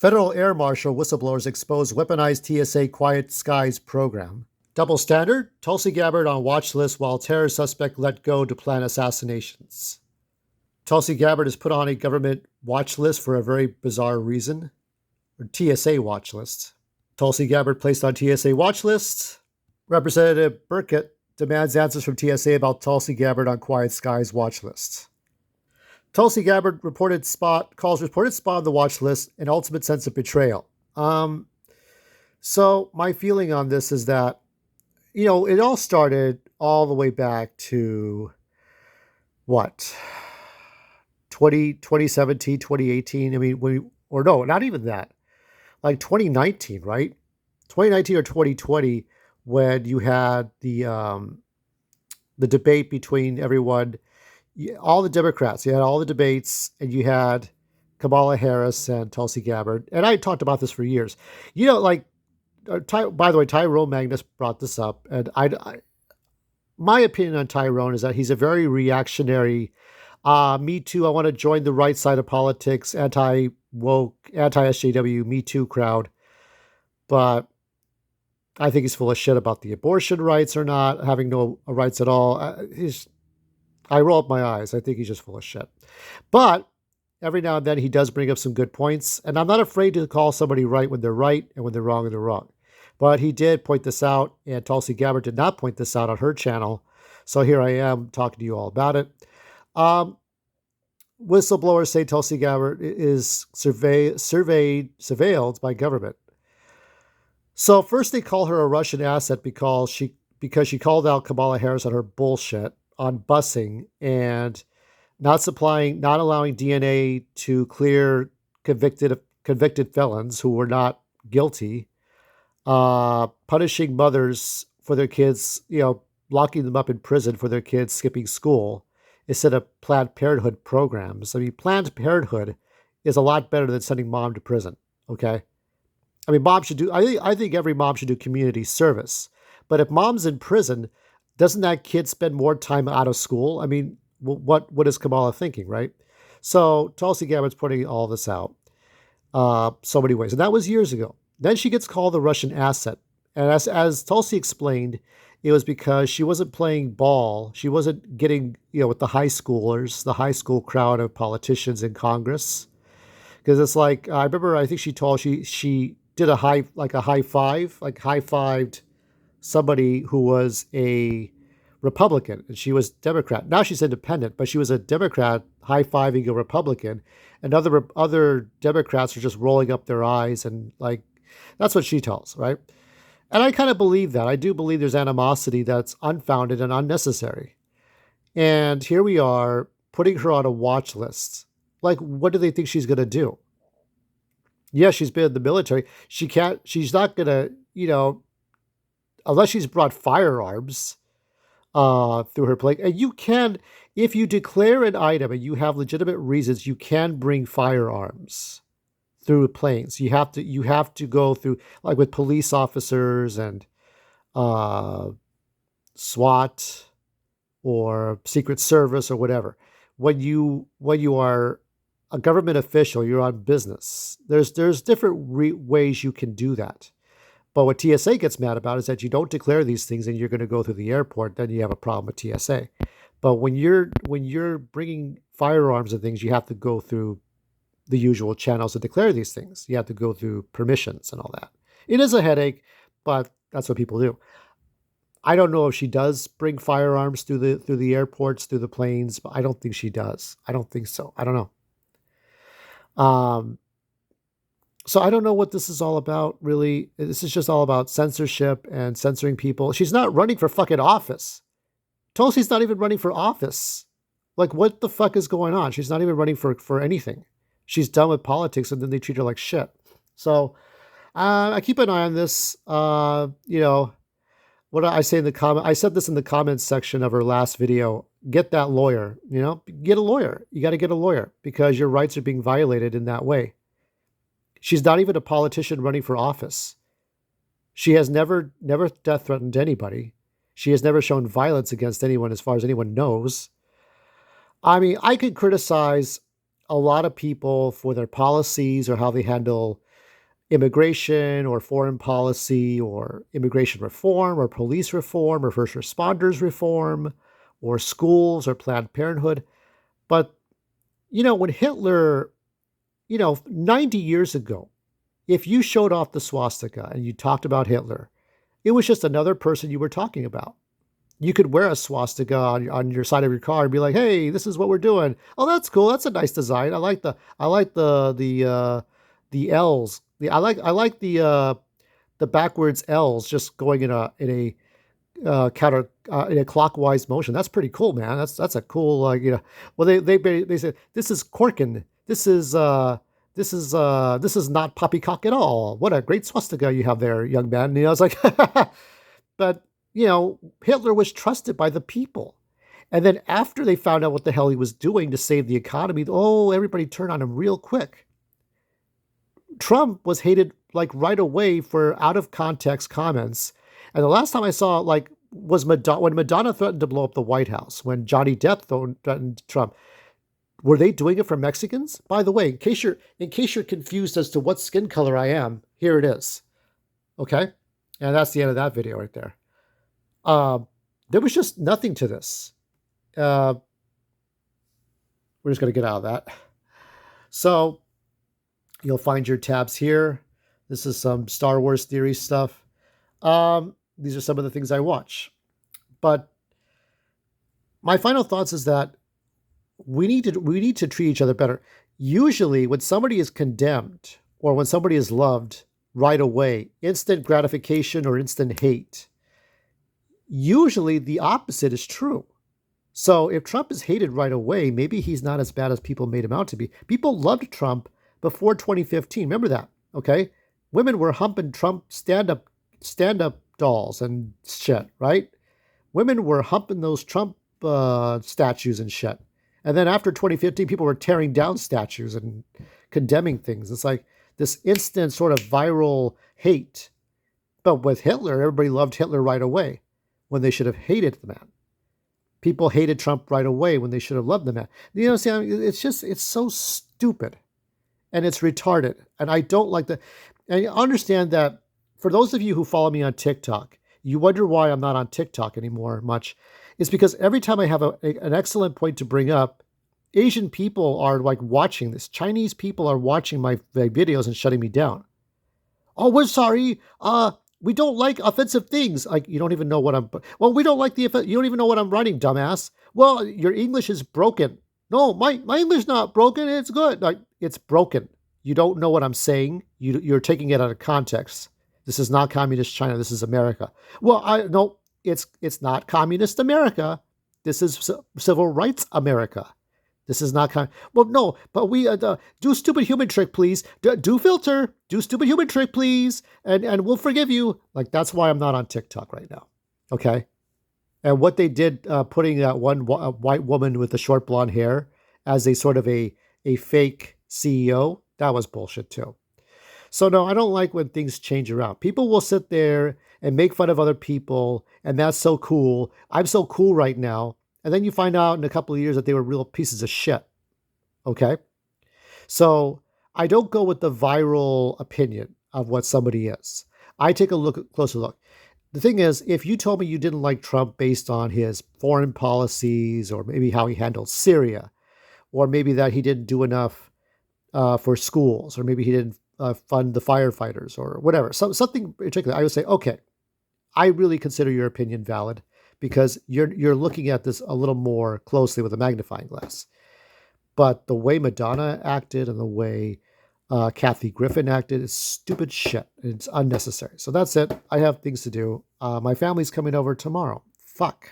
Federal Air Marshal whistleblowers expose weaponized TSA Quiet Skies program. Double standard, Tulsi Gabbard on watch list while terror suspect let go to plan assassinations. Tulsi Gabbard is put on a government watch list for a very bizarre reason, or TSA watch list. Tulsi Gabbard placed on TSA watch list. Representative Burkett demands answers from TSA about Tulsi Gabbard on Quiet Skies watch list. Tulsi Gabbard calls reported spot on the watch list an ultimate sense of betrayal. So my feeling on this is that, it all started all the way back to what? 2017, 2018. I mean, not even that. Like 2019, right? 2019 or 2020, when you had the debate between everyone, all the Democrats. You had all the debates, and you had Kamala Harris and Tulsi Gabbard. And I talked about this for years. By the way, Tyrone Magnus brought this up, and my opinion on Tyrone is that he's a very reactionary, Me Too, I want to join the right side of politics, anti-woke, anti-SJW, Me Too crowd. But I think he's full of shit about the abortion rights or not, having no rights at all. I roll up my eyes. I think he's just full of shit. But every now and then he does bring up some good points, and I'm not afraid to call somebody right when they're right and when they're wrong when they're wrong. But he did point this out, and Tulsi Gabbard did not point this out on her channel. So here I am talking to you all about it. Whistleblowers say Tulsi Gabbard is surveilled by government. So first they call her a Russian asset because she called out Kamala Harris on her bullshit on busing and not allowing DNA to clear convicted felons who were not guilty, punishing mothers for their kids, locking them up in prison for their kids skipping school instead of Planned Parenthood programs. I mean, Planned Parenthood is a lot better than sending mom to prison. Okay. I mean, I think every mom should do community service. But if mom's in prison, doesn't that kid spend more time out of school? I mean, what is Kamala thinking, right? So Tulsi Gabbard's putting all this out so many ways. And that was years ago. Then she gets called the Russian asset. And as Tulsi explained, it was because she wasn't playing ball. She wasn't getting, with the high schoolers, the high school crowd of politicians in Congress. Because it's like, I remember, I think she did a high-fived somebody who was a Republican, and she was Democrat. Now she's independent, but she was a Democrat high-fiving a Republican, and other Democrats are just rolling up their eyes, and that's what she tells, right? And I kind of believe that. I do believe there's animosity that's unfounded and unnecessary. And here we are putting her on a watch list. What do they think she's going to do? Yes, she's been in the military. She's not going to, unless she's brought firearms through her plane. And you can, if you declare an item and you have legitimate reasons, you can bring firearms through planes. You have to go through, like with police officers and SWAT or Secret Service or whatever. When you are a government official, you're on business. There's different ways you can do that. But what TSA gets mad about is that you don't declare these things and you're going to go through the airport, then you have a problem with TSA. But when you're bringing firearms and things, you have to go through the usual channels to declare these things. You have to go through permissions and all that. It is a headache, but that's what people do. I don't know if she does bring firearms through the airports, through the planes, but I don't think she does. I don't think so. I don't know. So I don't know what this is all about, really. This is just all about censorship and censoring people. She's not running for fucking office. Tulsi's not even running for office. What the fuck is going on? She's not even running for anything. She's done with politics, and then they treat her like shit. So I keep an eye on this. What I say in the comment, I said this in the comments section of her last video. Get that lawyer, get a lawyer. You got to get a lawyer because your rights are being violated in that way. She's not even a politician running for office. She has never death threatened anybody. She has never shown violence against anyone as far as anyone knows. I mean, I could criticize a lot of people for their policies or how they handle immigration or foreign policy or immigration reform or police reform or first responders reform or schools or Planned Parenthood. But, when Hitler, 90 years ago, if you showed off the swastika and you talked about Hitler, it was just another person you were talking about. You could wear a swastika on your side of your car and be like, "Hey, this is what we're doing." Oh, that's cool. That's a nice design. I like the L's. I like the backwards L's just going in a clockwise motion. That's pretty cool, man. That's a cool Well, they said this is Corkin. This is not poppycock at all. What a great swastika you have there, young man. It's like, but Hitler was trusted by the people. And then after they found out what the hell he was doing to save the economy, everybody turned on him real quick. Trump was hated like right away for out of context comments. And the last time I saw was when Madonna threatened to blow up the White House, when Johnny Depp threatened Trump. Were they doing it for Mexicans? By the way, in case you're confused as to what skin color I am, here it is. Okay? And that's the end of that video right there. There was just nothing to this. We're just going to get out of that. So you'll find your tabs here. This is some Star Wars theory stuff. These are some of the things I watch. But my final thoughts is that we need to treat each other better. Usually when somebody is condemned or when somebody is loved right away, instant gratification or instant hate, usually the opposite is true. So if Trump is hated right away, maybe he's not as bad as people made him out to be. People loved Trump before 2015. Remember that, okay? Women were humping Trump stand-up dolls and shit, right? Women were humping those Trump statues and shit. And then after 2015, people were tearing down statues and condemning things. It's like this instant sort of viral hate. But with Hitler, everybody loved Hitler right away when they should have hated the man. People hated Trump right away when they should have loved the man. It's so stupid and it's retarded. And I don't like that. And I understand that for those of you who follow me on TikTok, you wonder why I'm not on TikTok anymore much. It's because every time I have an excellent point to bring up, Asian people are watching this. Chinese people are watching my videos and shutting me down. Oh, we're sorry. We don't like offensive things. You don't even know what we don't like you don't even know what I'm writing, dumbass. Well, your English is broken. No, my English not broken. It's good. It's broken. You don't know what I'm saying. You're taking it out of context. This is not communist China. This is America. Well, no, it's not communist America. This is civil rights America. This is not well, no, but we do stupid human trick, please. Do filter, do stupid human trick, please, and we'll forgive you. That's why I'm not on TikTok right now. Okay, and what they did, putting that one white woman with the short blonde hair as a sort of a fake CEO, that was bullshit too. So no, I don't like when things change around. People will sit there and make fun of other people, and that's so cool. I'm so cool right now. And then you find out in a couple of years that they were real pieces of shit. Okay? So I don't go with the viral opinion of what somebody is. I take a closer look. The thing is, if you told me you didn't like Trump based on his foreign policies or maybe how he handled Syria, or maybe that he didn't do enough for schools, or maybe he didn't fund the firefighters or whatever, something particular, I would say, okay, I really consider your opinion valid, because you're looking at this a little more closely with a magnifying glass. But the way Madonna acted and the way Kathy Griffin acted is stupid shit. It's unnecessary. So that's it. I have things to do. My family's coming over tomorrow. Fuck.